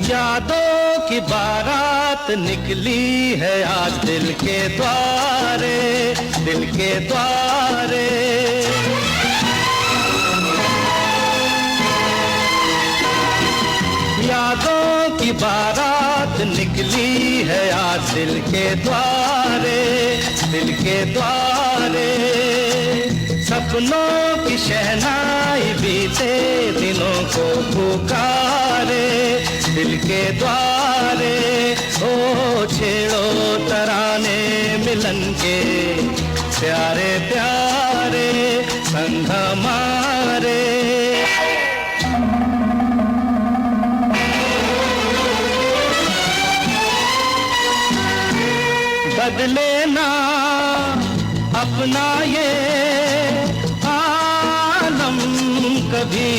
यादों की बारात निकली है आज दिल के द्वारे, दिल के द्वारे। यादों की बारात निकली है आज दिल के द्वारे, दिल के द्वारे। सपनों की शहनाई बीते दिनों को पुकारे, दिल के द्वारे। ओ छेड़ो तराने मिलन के प्यारे प्यारे संग हमारे। बदले ना अपना ये आलम कभी,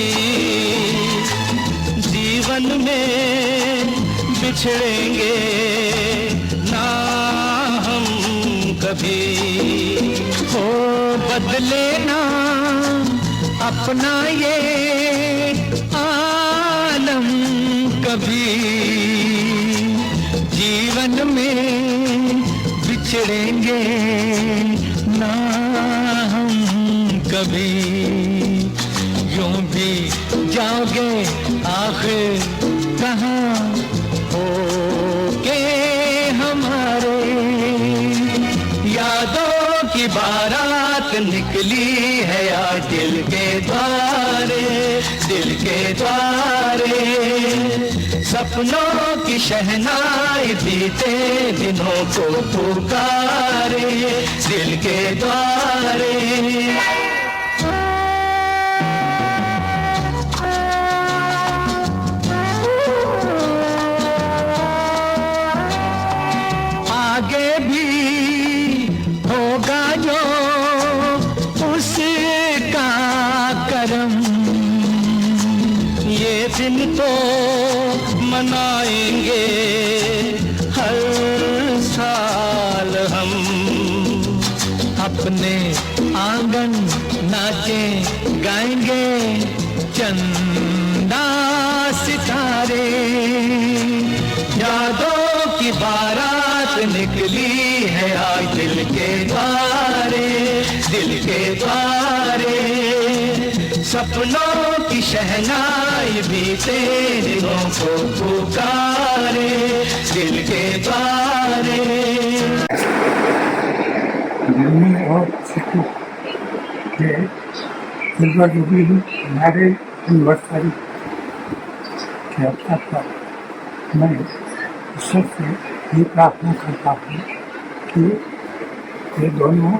जीवन में बिछड़ेंगे ना हम कभी। हो बदले ना अपना ये आलम कभी, जीवन में बिछड़ेंगे ना हम कभी। यूं भी जाओगे आखिर कहाँ हो के हमारे। यादों की बारात निकली है आज दिल के द्वारे, दिल के द्वारे। सपनों की शहनाई बीते दिनों को पुकारे, दिल के द्वारे। आगे भी होगा जो उसका करम, ये दिन तो मनाएंगे हर साल हम। अपने आंगन नाचे गाएंगे चंदा सितारे। यादों की बारात निकली है आज दिल के द्वारे, दिल के द्वारे। सपनों की शहनाई बीते दिनों को पुकारे, दिल के द्वारे। जिम्मी और चिकू के सिल्वर जुबली मैरिज एनिवर्सरी के अवसर पर मैं ईश्वर से ये प्रार्थना करता हूँ कि ये दोनों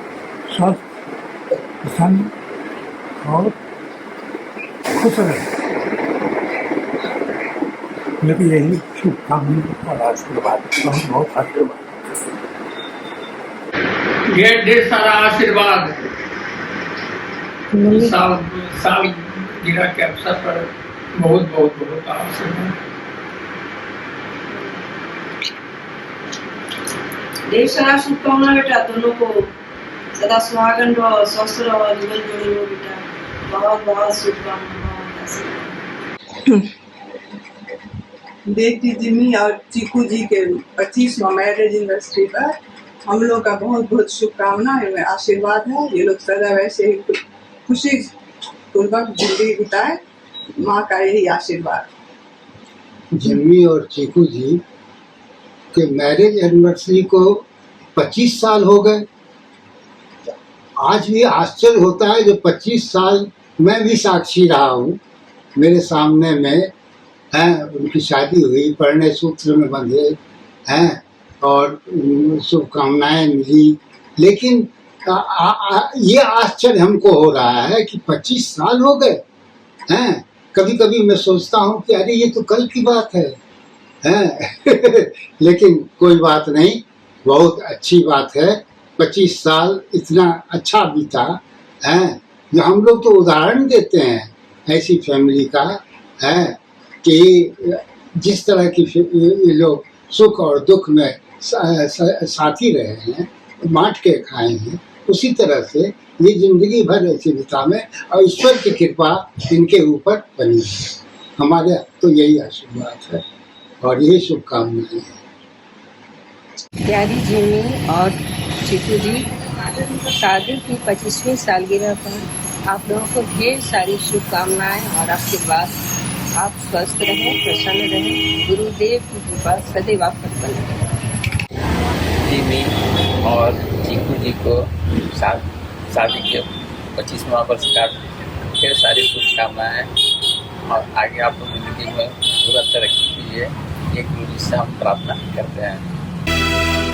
स्वस्थ, प्रसन्न और खुश रहे। मेरी यही शुभकामना और आशीर्वाद, बहुत बहुत आशीर्वाद। ढेर सारा आशीर्वाद सालगिरह के अवसर पर बहुत बहुत बहुत आशीर्वाद। ढेर सारा शुभकामना बेटा, दोनों को सदा सुहागन रहो, स्वस्थ रहो, जीवन जोड़ी रहो बेटा। बहुत बहुत शुभकामना। बेटी जिम्मी और चीकू जी के 25वां मैरिज एनिवर्सरी पर हम लोग का बहुत बहुत शुभकामना है, आशीर्वाद है। ये लोग सदा वैसे ही खुशी पूर्वक जिंदगी बिताए, माँ का यही आशीर्वाद। जिम्मी और चीकू जी के मैरिज एनिवर्सरी को 25 साल हो गए। आज भी आश्चर्य होता है जो 25 साल मैं भी साक्षी रहा हूँ। मेरे सामने में हैं, उनकी शादी हुई, पढ़ने सूत्र में बंधे हैं और शुभकामनाएं मिली। लेकिन ये आश्चर्य हमको हो रहा है कि 25 साल हो गए हैं। कभी कभी मैं सोचता हूँ कि अरे ये तो कल की बात है हैं। लेकिन कोई बात नहीं, बहुत अच्छी बात है। 25 साल इतना अच्छा बीता है, जो हम लोग तो उदाहरण देते हैं ऐसी फैमिली का है कि जिस तरह की ये लोग सुख और दुख में साथी रहे हैं, बांट के खाए हैं। उसी तरह से ये जिंदगी भर ऐसी बिता में और ईश्वर की कृपा इनके ऊपर बनी है। हमारे तो यही आशीर्वाद है और यही शुभकामनाएं हैं। प्यारी जिमी और चिकू जी, शादी की 25वीं सालगिरह पर आप लोगों को ढेर सारी शुभकामनाएं और आशीर्वाद। आप स्वस्थ रहें, प्रसन्न रहें, गुरुदेव की कृपा सदैव आप पर बनी रहे। जिमी और चिकू जी को शादी के 25वां वर्ष का ढेर सारी शुभकामनाएं और आगे आप लोग जिंदगी में पूरा तरक्की कीजिए, ये गुरु जी से हम प्रार्थना करते हैं।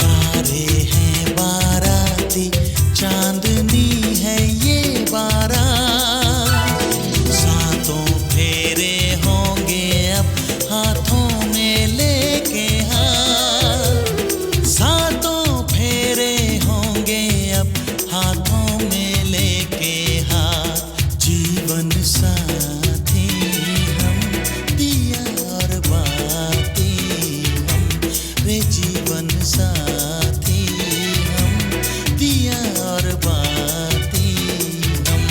तारे हैं बाराती, चांदनी है ये बारात, सातों फेरे होंगे अब हाथों में लेके हाथ, सातों फेरे होंगे अब हाथों में लेके हाथ, जीवन साथी हम दिया और बाती हम रे, जीवन साथी हम दिया और बाती हम।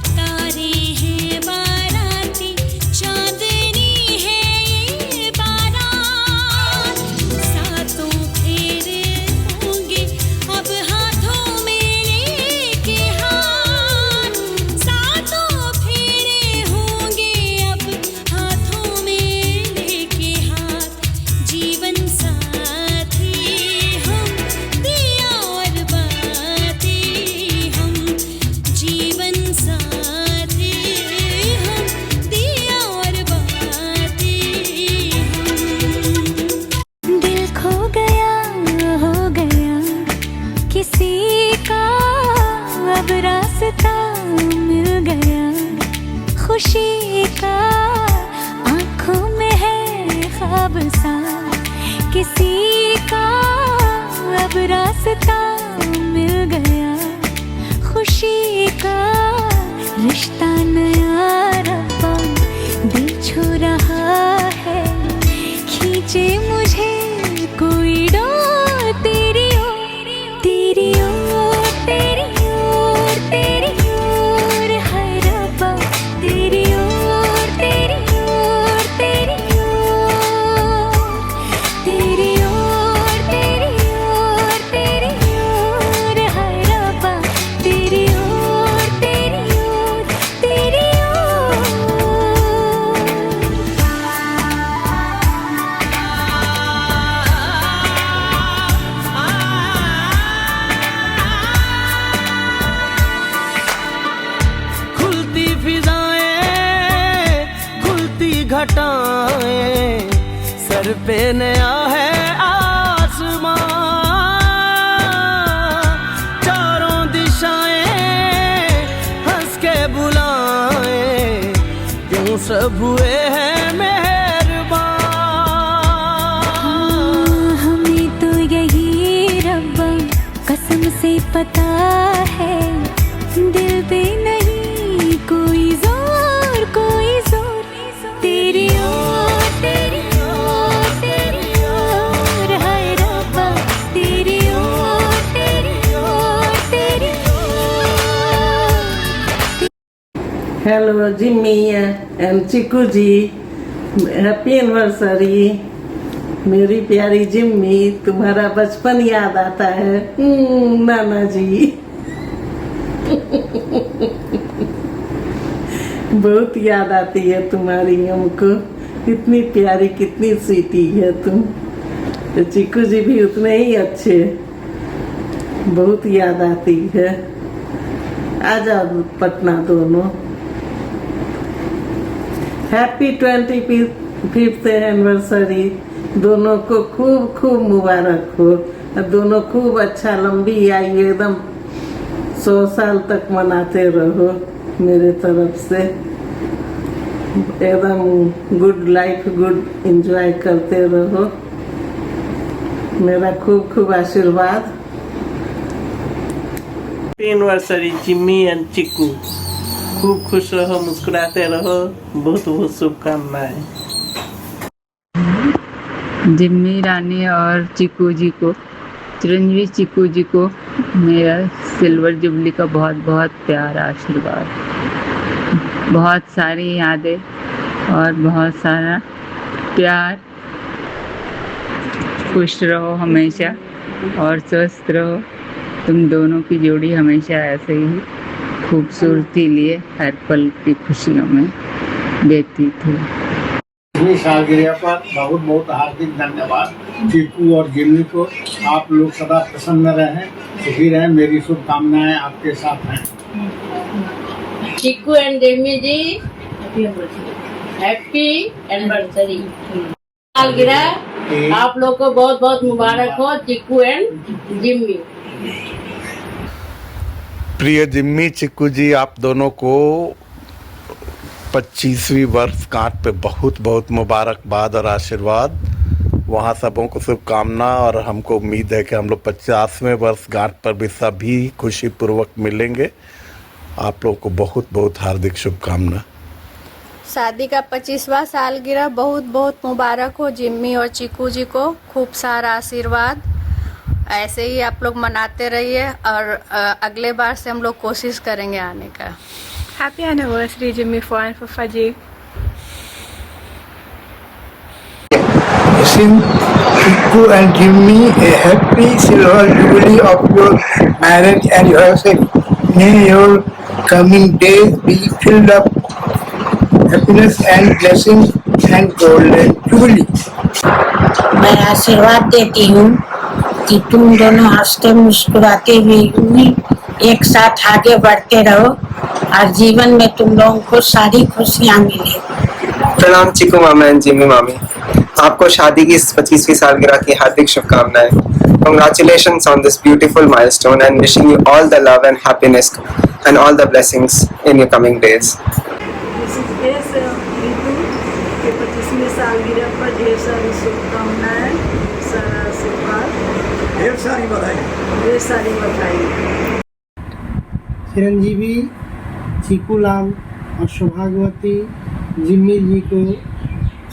तारे हैं बाराती, चांदनी है ये बारात, सातों फेरे होंगे अब हाथों में लेके हाथ, सातों फेरे होंगे अब हाथों में लेके हाथ, जीवन साथी हम दिया और बाती हम, जीवन साथी हम दिया और बाती हम। दिल खो गया हो गया किसी का, अब रास्ता मिल गया खुशी का, आँखों में है ख्वाब सा किसी का, अब रास्ता मिल गया खुशी का, रिश्ता नया रब्बा दिल छू रहा है, खींचे मुझे कोई डोर तेरी ओर, तेरी ओर, तेरी ओर, तेरी ओर है रब्बा, तेरी ओर, तेरी ओर, तेरी ओर, तेरी ओर, तेरी ओर, तेरी ओर है रब्बा, तेरी ओर, तेरी ओर, तेरी खुलती फिजाएं, खुलती घटाएं, सर पे नया है आसमां, चारों दिशाएं हंस के बुलाएं, यूं सब हुए हैं मेहरबान। हमें तो यही रब्बा कसम से पता है, दिल पे नहीं कोई जोर, कोई जोर, तेरी ओर, तेरी ओर, तेरी ओर है रब्बा, तेरी ओर, तेरी ओर, तेरी ओर। Hello Jimmy and Chiku ji, happy anniversary. मेरी प्यारी जिम्मी, तुम्हारा बचपन याद आता है नाना जी। बहुत याद आती है तुम्हारी हमको, कितनी प्यारी कितनी स्वीटी है तुम। तो चिकू जी भी उतने ही अच्छे, बहुत याद आती है। आ जाओ पटना दोनों। हैप्पी 25th एनिवर्सरी, दोनों को खूब खूब मुबारक हो, दोनों खूब अच्छा लंबी आयु एकदम 100 साल तक मनाते रहो मेरे तरफ से, एकदम गुड लाइफ, गुड एंजॉय करते रहो, मेरा खूब खूब आशीर्वाद। एनिवर्सरी जिम्मी एंड चिकू, खूब खुश रहो, मुस्कुराते रहो, बहुत बहुत शुभकामनाएं। जिम्मी रानी और चिकू जी को चिरंजीवी चिकू जी को मेरा सिल्वर जुबली का बहुत बहुत प्यारा आशीर्वाद, बहुत सारी यादें और बहुत सारा प्यार। खुश रहो हमेशा और स्वस्थ रहो। तुम दोनों की जोड़ी हमेशा ऐसे ही खूबसूरती लिए हर पल की खुशियों में देती थी। सालगिरह पर बहुत बहुत हार्दिक धन्यवाद चीकू और जिम्मी को। आप लोग सदा प्रसन्न रहें, सुखी रहें, मेरी शुभकामनाएं आपके साथ हैं। Chiku and Jimmy ji happy anniversary. सालगिरह आप लोग को बहुत बहुत मुबारक हो, चीकू एंड जिम्मी। प्रिय जिम्मी चिक्कू जी, आप दोनों को 25वीं वर्षगांठ पे बहुत बहुत मुबारकबाद और आशीर्वाद। वहाँ सबों को शुभकामना और हमको उम्मीद है कि हम लोग 50वें वर्षगांठ पर भी सभी खुशी पूर्वक मिलेंगे। आप लोगों को बहुत बहुत हार्दिक शुभकामना। शादी का 25वां सालगिरह बहुत बहुत मुबारक हो जिम्मी और चिकू जी को। खूब सारा आशीर्वाद, ऐसे ही आप लोग मनाते रहिए और अगले बार से हम लोग कोशिश करेंगे आने का। Happy anniversary, Jimmy Four and Fufaji. Wishing Chiku and Jimmy a happy silver jubilee of your marriage anniversary. May your coming days be filled up happiness and blessings and golden jubilee. मैं आशीर्वाद देती हूँ कि तुम दोनों हंसते मुस्कुराते हुए एक साथ आगे बढ़ते रहो और जीवन में तुम लोगों को सारी खुशियाँ मिले। प्रणाम चिकू मामा एंड जिम्मी मामी, आपको शादी की 25वीं सालगिरह की हार्दिक शुभकामनाएं। Congratulations on this beautiful milestone and wishing you all the love and happiness and all the blessings in your coming days. के 25वीं सालगिरह पर ढेर सारी शुभकामनाएं, सारा आशीर्वाद, ढेर सारी बधाई। चिरंजीवी चीकू लाल और सौभाग्यवती जिम्मी जी को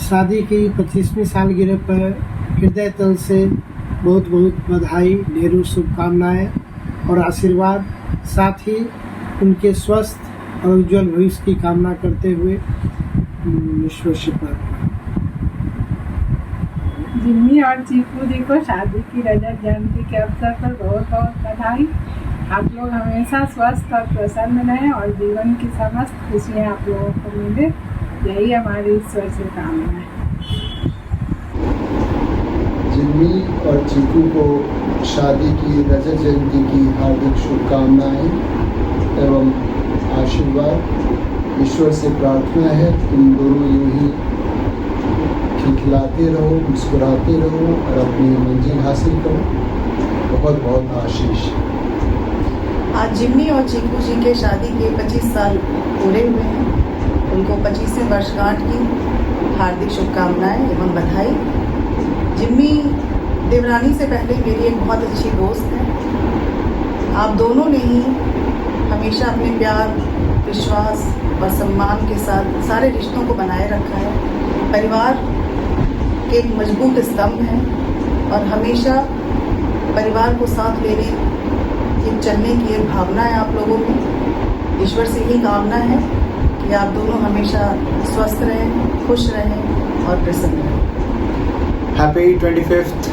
शादी की 25वीं सालगिरह पर हृदय तल से बहुत बहुत बधाई, ढेरों शुभकामनाएं और आशीर्वाद। साथ ही उनके स्वस्थ और उज्जवल भविष्य की कामना करते हुए ईश्वर से प्रार्थना। जिम्मी और चीकू जी को शादी की रजत जयंती के अवसर पर बहुत बहुत बधाई। आप लोग हमेशा स्वस्थ और प्रसन्न रहें और जीवन की समस्त खुशियाँ आप लोगों को मिले, यही हमारी ईश्वर से कामना है। जिम्मी और चीकू को शादी की रजत जयंती की हार्दिक शुभकामनाएं एवं आशीर्वाद। ईश्वर से प्रार्थना है तुम दोनों यूं ही खिलखिलाते रहो, मुस्कुराते रहो और अपनी मंजिल हासिल करो। बहुत बहुत आशीष। आज जिम्मी और चीकू जी के शादी के 25 साल पूरे हुए हैं। उनको 25वें वर्षगांठ की हार्दिक शुभकामनाएं एवं बधाई। जिम्मी देवरानी से पहले मेरी एक बहुत अच्छी दोस्त है। आप दोनों ने ही हमेशा अपने प्यार, विश्वास और सम्मान के साथ सारे रिश्तों को बनाए रखा है। परिवार के एक मजबूत स्तंभ हैं और हमेशा परिवार को साथ लेने की चलने की एक भावना है आप लोगों में। ईश्वर से ही कामना है कि आप दोनों हमेशा स्वस्थ रहें, खुश रहें और प्रसन्न रहें। हैप्पी 25th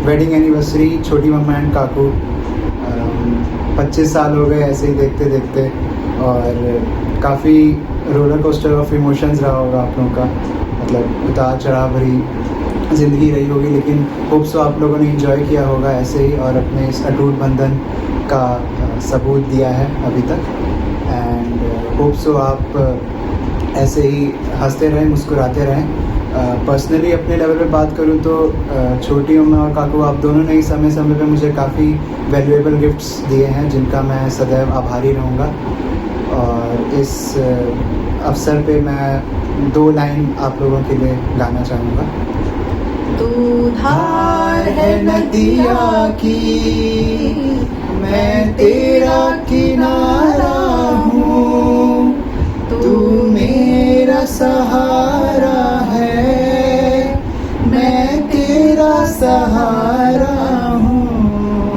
वेडिंग एनिवर्सरी छोटी मम्मा एंड काकू। 25 साल हो गए ऐसे ही देखते देखते और काफ़ी रोलर कोस्टर ऑफ इमोशंस रहा होगा आप लोगों का, मतलब उतार चढ़ाव भरी ज़िंदगी रही होगी, लेकिन होप सो आप लोगों ने एंजॉय किया होगा ऐसे ही और अपने इस अटूट बंधन का सबूत दिया है अभी तक। एंड होप सो आप ऐसे ही हंसते रहें, मुस्कुराते रहें। पर्सनली अपने लेवल पे बात करूँ तो छोटी मम्मा और काकू आप दोनों ने ही समय समय पे मुझे काफ़ी वैल्यूएबल गिफ्ट्स दिए हैं जिनका मैं सदैव आभारी रहूँगा। और इस अवसर पे मैं 2 लाइन आप लोगों के लिए गाना चाहूँगा। तू धार है नदिया की, मैं तेरा किनारा हूँ, तू मेरा सहारा है, मैं तेरा सहारा हूँ।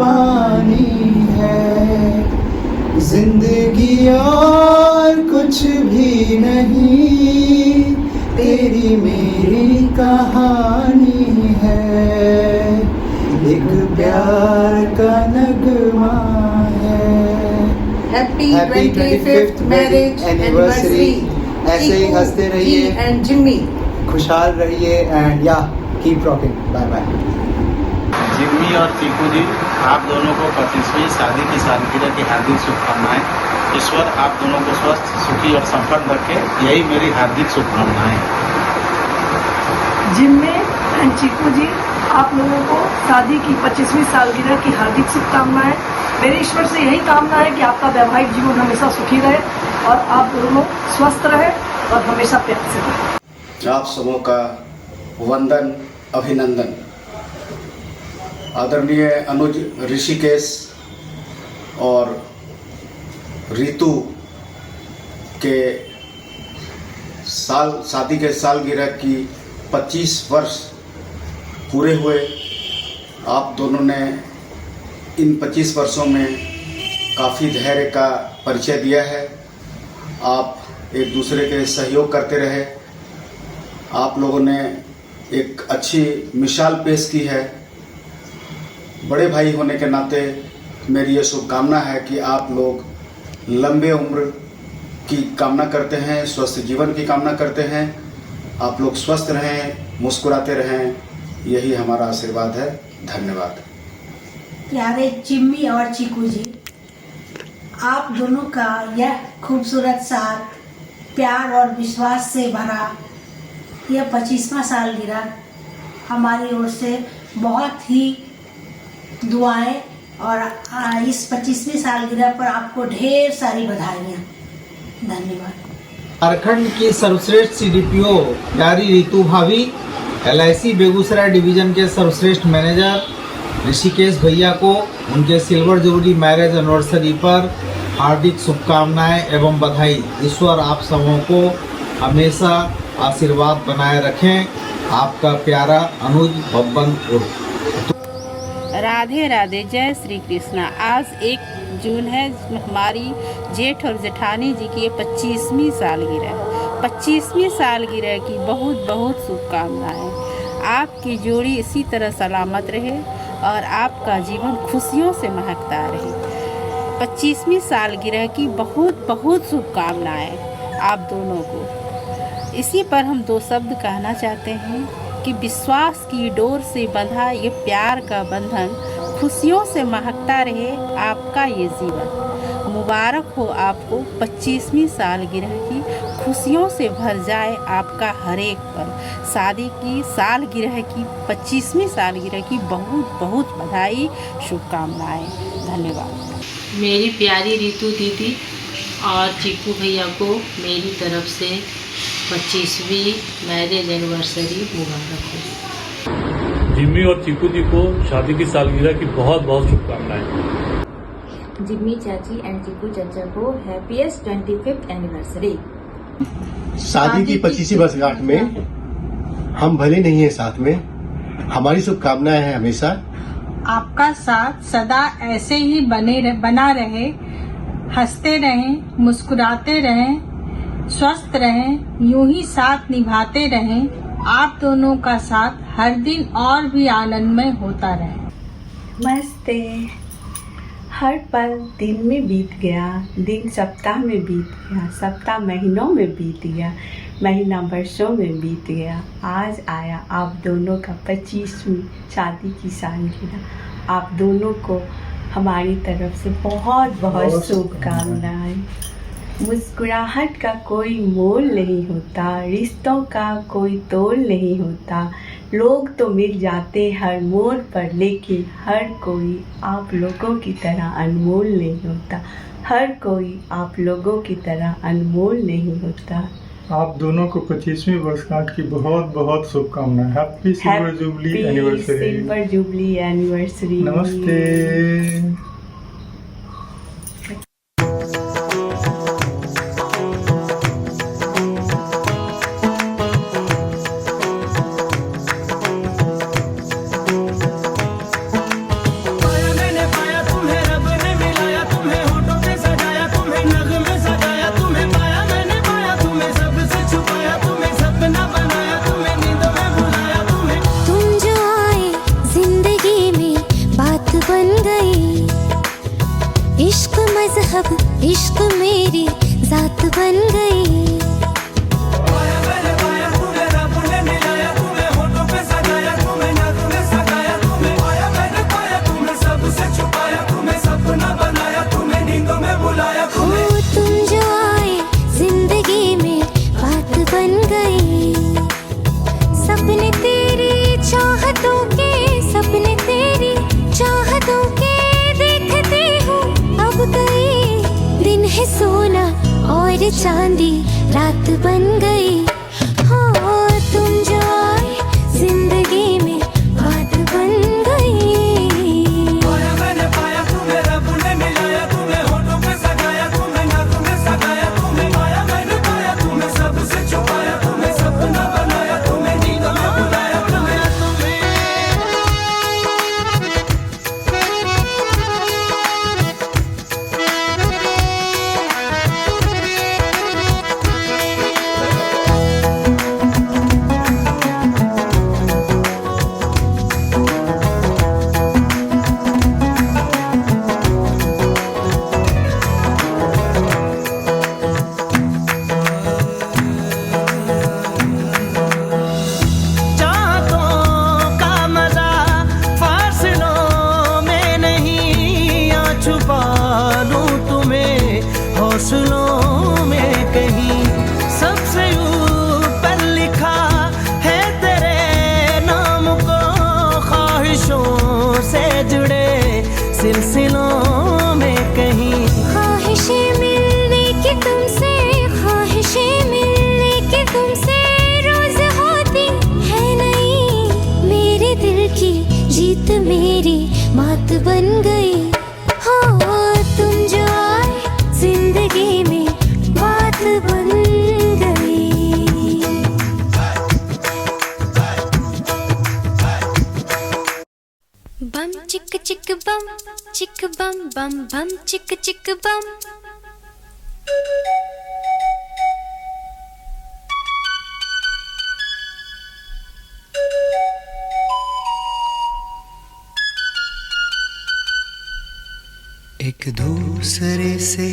पानी है, जिंदगी और कुछ भी नहीं, तेरी मेरी कहानी है, एक प्यार का नगमा है। Happy 25th marriage anniversary. ऐसे ही हंसते रहिए एंड जिम्मी, खुशहाल रहिए and yeah keep rocking. Bye bye. Jimmy और चीकू जी, आप दोनों को 25वीं शादी की सालगिरह की हार्दिक शुभकामनाएं। ईश्वर आप दोनों को स्वस्थ, सुखी और संपन्न रखे, यही मेरी हार्दिक शुभकामनाएं। जिम्मी एंड चीकू जी, आप लोगों को शादी की 25वीं सालगिरह की हार्दिक शुभकामनाएं। मेरे ईश्वर से यही कामना है कि आपका वैवाहिक जीवन हमेशा सुखी रहे और आप दोनों स्वस्थ रहे और हमेशा प्यार से रहे। आप सबों का वंदन, अभिनंदन। आदरणीय अनुज ऋषिकेश और रितु के शादी के सालगिरह की 25 वर्ष पूरे हुए। आप दोनों ने इन 25 वर्षों में काफ़ी धैर्य का परिचय दिया है। आप एक दूसरे के सहयोग करते रहे। आप लोगों ने एक अच्छी मिसाल पेश की है। बड़े भाई होने के नाते मेरी ये शुभकामना है कि आप लोग लंबे उम्र की कामना करते हैं, स्वस्थ जीवन की कामना करते हैं। आप लोग स्वस्थ रहें, मुस्कुराते रहें, यही हमारा आशीर्वाद है। धन्यवाद। प्यारे जिम्मी और चीकू जी, आप दोनों का यह खूबसूरत साथ, प्यार और विश्वास से भरा यह 25वां सालगिरह हमारी ओर से बहुत ही दुआएं और इस 25वीं सालगिरह पर आपको ढेर सारी बधाइयाँ। धन्यवाद। झारखंड की सर्वश्रेष्ठ CDPO प्यारी रितु भाभी, LIC बेगूसराय डिवीजन के सर्वश्रेष्ठ मैनेजर ऋषिकेश भैया को उनके सिल्वर जुबली मैरिज एनिवर्सरी पर हार्दिक शुभकामनाएं एवं बधाई। ईश्वर आप सबों को हमेशा आशीर्वाद बनाए रखें। आपका प्यारा अनुज बब्बन उर्फ। राधे राधे, जय श्री कृष्णा। आज 1 जून है, हमारी जेठ और जेठानी जी की 25वीं सालगिरह। 25वीं सालगिरह की बहुत बहुत शुभकामनाएं। आपकी जोड़ी इसी तरह सलामत रहे और आपका जीवन खुशियों से महकता रहे। 25वीं सालगिरह की बहुत बहुत शुभकामनाएं आप दोनों को। इसी पर हम 2 शब्द कहना चाहते हैं कि विश्वास की डोर से बंधा ये प्यार का बंधन खुशियों से महकता रहे आपका ये जीवन। मुबारक हो आपको 25वीं सालगिरह की, खुशियों से भर जाए आपका हर एक पल। शादी की सालगिरह की 25वीं सालगिरह की बहुत बहुत बधाई, शुभकामनाएं। धन्यवाद। मेरी प्यारी रितु दीदी और चीकू भैया को मेरी तरफ से 25वीं मैरिज एनिवर्सरी मुबारक हो। जिम्मी और चीकू जी को शादी की सालगिरह की बहुत बहुत शुभकामनाएं। जिम्मी चाची एंड चीकू चाचा को हैप्पीएस्ट 25th एनिवर्सरी। शादी की 25वीं वर्षगांठ में हम भले नहीं हैं साथ में, हमारी शुभकामनाएं हैं हमेशा। आपका साथ सदा ऐसे ही बना रहे, हंसते रहें, मुस्कुराते रहें, स्वस्थ रहें, यूं ही साथ निभाते रहें। आप दोनों का साथ हर दिन और भी आनंदमय होता रहे। नमस्ते। हर पल दिन में बीत गया, दिन सप्ताह में बीत गया, सप्ताह महीनों में बीत गया, महीना वर्षों में बीत गया। आज आया आप दोनों का 25वीं शादी की सालगिरह। आप दोनों को हमारी तरफ से बहुत बहुत शुभकामनाएं। मुस्कुराहट का कोई मोल नहीं होता, रिश्तों का कोई तोल नहीं होता। लोग तो मिल जाते हर मोड़ पर, लेकिन हर कोई आप लोगों की तरह अनमोल नहीं होता। हर कोई आप लोगों की तरह अनमोल नहीं होता। आप दोनों को 25वीं वर्षगांठ की बहुत बहुत शुभकामनाएं। Happy silver jubilee anniversary. Silver jubilee anniversary. नमस्ते। मैंने अब इश्क मेरी जात बन गई। तुम जो आए जिंदगी में बात बन गई। सपने तेरी चाहतों के, सपने तेरी चाहतों के देखते हूँ अब कई दिन है सोना और चांदी रात बन गई। हो तुम जो आए जिंदगी में बात बन गई। हौसलों में कहीं सबसे ऊपर लिखा है तेरे नाम को, ख्वाहिशों से जुड़े सिलसिलों में कहीं। ख्वाहिशें मिलने की तुमसे, ख्वाहिशें मिलने की तुमसे रोज होती है नहीं। मेरे दिल की जीत मेरी मात बन गई। हो तुम जो आए जिंदगी में बात बन गई। बम चिक चिक बम बम बम चिक चिक बम। एक दूसरे से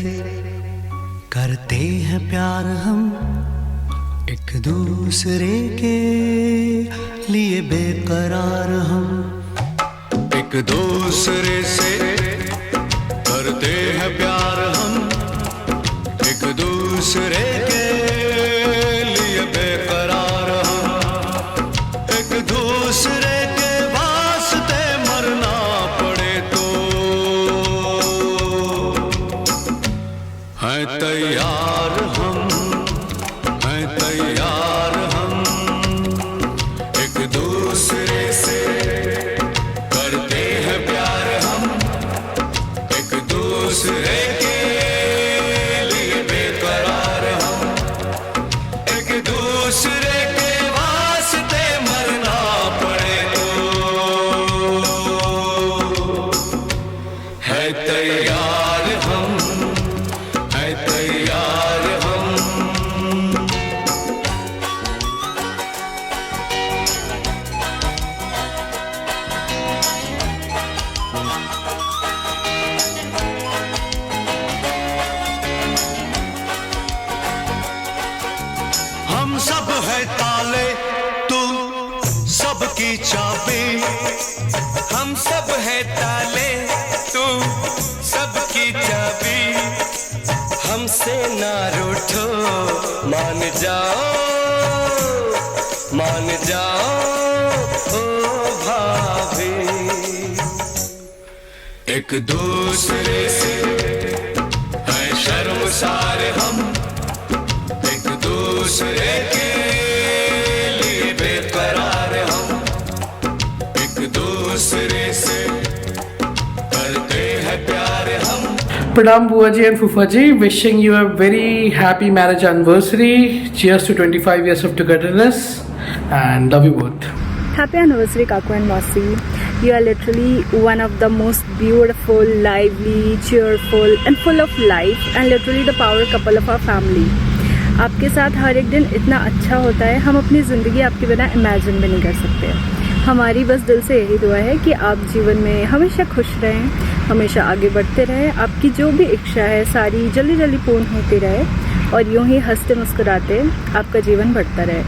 करते हैं प्यार हम, एक दूसरे के लिए बेकरार हम। एक दूसरे से करते हैं प्यार हम, एक दूसरे के लिए बेकरार हम। एक दूसरे के वास्ते मरना पड़े तो हैं तैयार हम, हैं तैयार हम। एक दूसरे से करते हैं प्यार हम, एक दूसरे के लिए बेकरार हम। एक दूसरे के वास्ते मरना पड़े तो है तैयार हम, है तैयार हम। हम सब है ताले, तू सबकी चाबी। हम सब है ताले, तू सबकी चाबी। हमसे ना रूठो, मान जाओ, मान जाओ ओ भाभी। एक दूसरे से है शर्मसार हम, एक दूसरे के लिए बेकरार हम। एक दूसरे से करते हैं प्यार हम। Pranam Buaji and Fufaji, wishing you a very happy marriage anniversary. Cheers to 25 years of togetherness and love you both. Happy anniversary, Kaku and Masi. You are literally one of the most beautiful, lively, cheerful and full of life and literally the power couple of our family. आपके साथ हर एक दिन इतना अच्छा होता है, हम अपनी ज़िंदगी आपके बिना इमेजिन भी नहीं कर सकते। हमारी बस दिल से यही दुआ है कि आप जीवन में हमेशा खुश रहें, हमेशा आगे बढ़ते रहें, आपकी जो भी इच्छा है सारी जल्दी जल्दी पूर्ण होती रहे और यूं ही हंसते मुस्कुराते आपका जीवन बढ़ता रहे।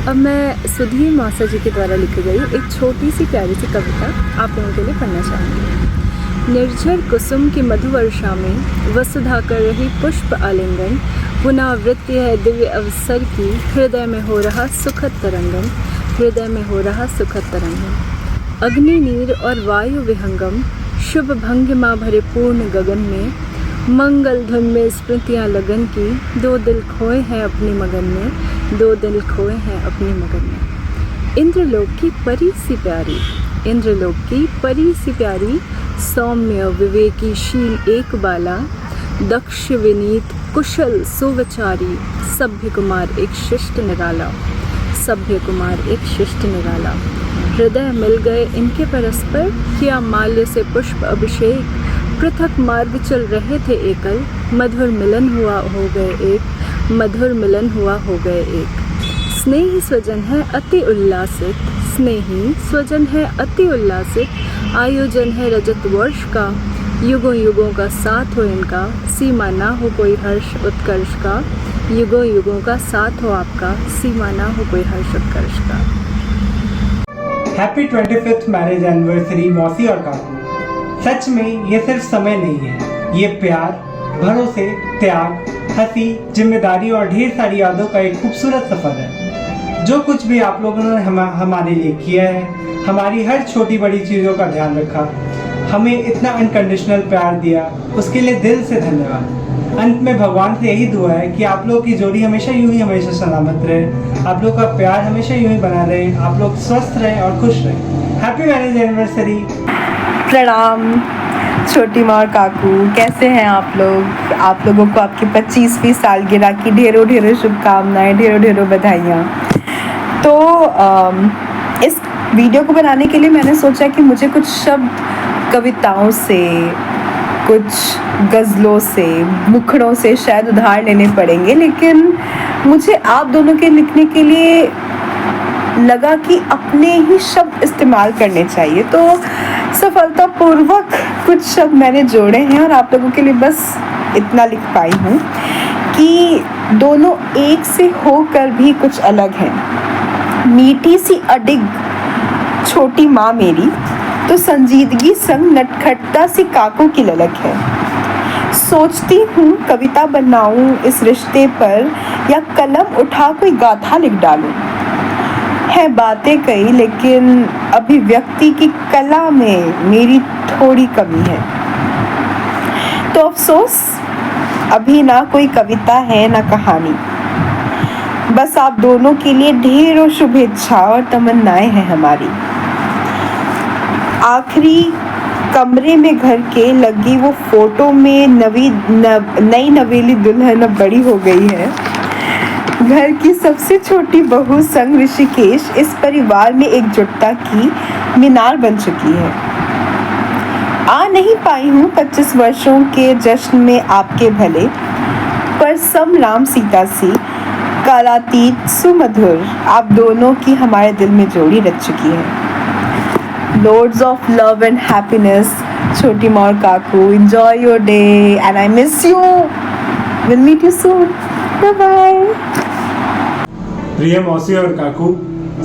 अब मैं सुधीर मौसा जी के द्वारा लिखी गई एक छोटी सी प्यारी सी कविता आप लोगों के लिए पढ़ना चाहूँगी। निर्झर कुसुम की मधुवर्षा में वसुधा कर रही पुष्प आलिंगन, पुनरावृत्ति है दिव्य अवसर की, हृदय में हो रहा सुखद तरंगन, हृदय में हो रहा सुखद तरंगन। अग्नि नीर और वायु विहंगम, शुभ भंगिमा भरे पूर्ण गगन में, मंगल धुन में स्मृतियाँ लगन की, दो दिल खोए हैं अपनी मगन में, दो दिल खोए हैं अपनी मगन में। इंद्रलोक की परी सी प्यारी, इंद्रलोक की परी सी प्यारी, सौम्य विवेकी शील एक बाला, दक्ष विनीत कुशल सुविचारी, सभ्य कुमार एक शिष्ट निराला, सभ्य कुमार एक शिष्ट निराला। हृदय मिल गए इनके परस्पर, किया माल्य से पुष्प अभिषेक, पृथक मार्ग चल रहे थे एकल, मधुर मिलन हुआ हो गए एक, मधुर मिलन हुआ हो गए एक। स्नेही स्वजन है अति उल्लासित, स्नेही स्वजन है अति उल्लासित, आयोजन है रजत वर्ष का, युगों युगों का साथ हो इनका, सीमा ना हो कोई हर्ष उत्कर्ष का, युगों युगों का साथ हो आपका, सीमा ना हो कोई हर्ष उत्कर्ष का। हैप्पी 25th मैरिज एनिवर्सरी मौसी और काकू। सच में ये सिर्फ समय नहीं है, ये प्यार, भरोसे, त्याग, हंसी, जिम्मेदारी और ढेर सारी यादों का एक खूबसूरत सफर है। जो कुछ भी आप लोगों ने हमारे लिए किया है, हमारी हर छोटी बड़ी चीज़ों का ध्यान रखा, हमें इतना अनकंडीशनल प्यार दिया, उसके लिए दिल से धन्यवाद। अंत में भगवान से यही दुआ है कि आप लोग की जोड़ी हमेशा यूं ही हमेशा सलामत रहे, आप लोग का प्यार हमेशा यूं ही बना रहे, आप लोग स्वस्थ रहें और खुश रहें। Happy marriage anniversary. प्रणाम छोटी माँ और काकू, कैसे हैं आप लोग? आप लोगों को आपकी 25वीं सालगिरह की ढेरों ढेरों शुभकामनाएं, ढेरों ढेरों बधाइयाँ। तो इस वीडियो को बनाने के लिए मैंने सोचा कि मुझे कुछ शब्द कविताओं से, कुछ गज़लों से, मुखड़ों से शायद उधार लेने पड़ेंगे, लेकिन मुझे आप दोनों के लिखने के लिए लगा कि अपने ही शब्द इस्तेमाल करने चाहिए। तो सफलतापूर्वक कुछ शब्द मैंने जोड़े हैं और आप लोगों के लिए बस इतना लिख पाई हूँ कि दोनों एक से होकर भी कुछ अलग हैं। मीठी सी अडिग छोटी माँ मेरी, तो संजीदगी संग नटखटता सी काकू की ललक है। सोचती हूँ कविता बनाऊँ इस रिश्ते पर, या कलम उठा कोई गाथा लिख डालूँ। है बातें कई, लेकिन अभिव्यक्ति की कला में मेरी थोड़ी कमी है। तो अफसोस अभी ना कोई कविता है ना कहानी, बस आप दोनों के लिए ढेरों शुभेच्छा और तमन्नाएं हैं हमारी। आखिरी कमरे में घर के लगी वो फोटो में नई नवेली दुल्हन अब बड़ी हो गई है। घर की सबसे छोटी बहू संग ऋषिकेश इस परिवार में एकजुटता की मीनार बन चुकी है। आ नहीं पाई हूँ 25 वर्षों के जश्न में आपके भले, पर सम राम सीता सी कालातीत सुमधुर आप दोनों की हमारे दिल में जोड़ी रच चुकी है। Loads of love and happiness, छोटी माँ और काकू. Enjoy your day and I miss you. We'll meet you soon. Bye bye. प्रिय मौसी और काकू,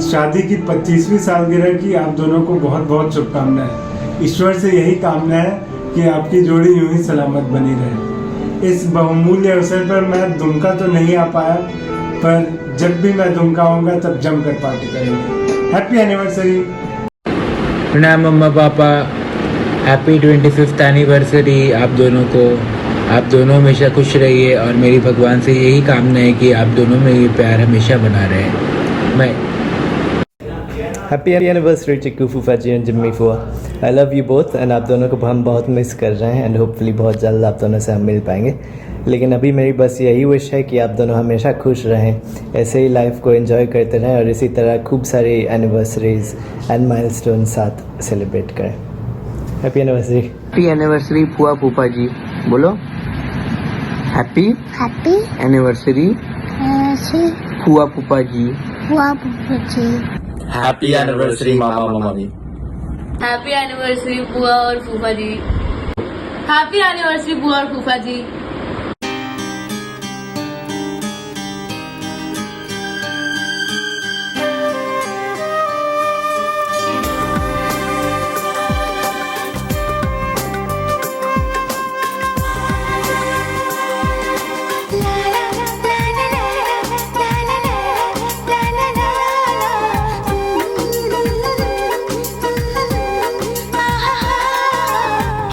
शादी की 25वीं सालगिरह की आप दोनों को बहुत बहुत शुभकामनाएं। ईश्वर से यही कामना है कि आपकी जोड़ी यूं ही सलामत बनी रहे। इस बहुमूल्य अवसर पर मैं दुमका तो नहीं आ पाया, पर जब भी मैं दुमका आऊँगा तब जमकर पार्टी करेंगे। Happy anniversary. प्रणाम मम्मा पापा, हैप्पी 25th एनिवर्सरी आप दोनों को। आप दोनों हमेशा खुश रहिए और मेरी भगवान से यही कामना है कि आप दोनों में ये प्यार हमेशा बना रहे। मैं हैप्पी एनिवर्सरी चिक्कू फूफा जी एंड जिम्मी फुआ। I love you both and आप दोनों को हम बहुत मिस कर रहे हैं एंड होपफुली बहुत जल्द आप दोनों से हम मिल पाएंगे। लेकिन अभी मेरी बस यही विश है कि आप दोनों हमेशा खुश रहें, ऐसे ही लाइफ को एंजॉय करते रहें और इसी तरह खूब सारी एनिवर्सरीज एंड माइलस्टोन साथ सेलिब्रेट करें। Happy anniversary. हैप्पी एनिवर्सरी फुआ फूफा जी, बोलो हैप्पी एनिवर्सरी फुआ फूफा जी। हैप्पी एनिवर्सरी मामा मम्मी। हैप्पी एनिवर्सरी बुआ और फूफा जी। हैप्पी एनिवर्सरी बुआ और फूफा जी।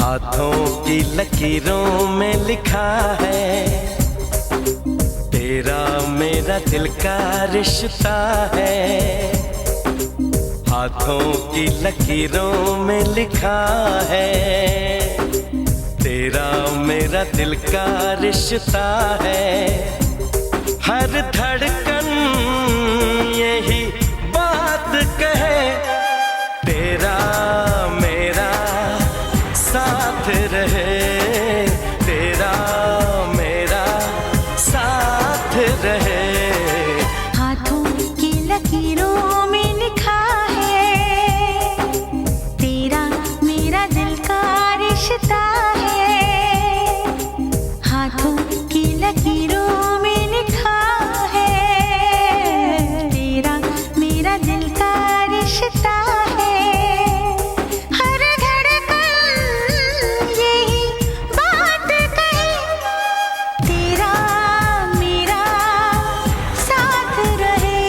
हाथों की लकीरों में लिखा है तेरा मेरा दिल का रिश्ता है। हाथों की लकीरों में लिखा है तेरा मेरा दिल का रिश्ता है। हर धड़कन यही बात कहे तेरा मेरा साथ रहे, तेरा मेरा साथ रहे। हाथों की लकीरों में लिखा है तेरा मेरा दिल का रिश्ता है। हाथों की लकीरों में लिखा है तेरा मेरा दिल का रिश्ता है। हर धड़कन यही बात कहे तेरा मेरा साथ रहे,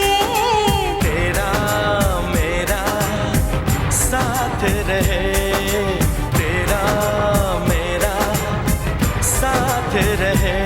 तेरा मेरा साथ रहे, तेरा मेरा साथ रहे।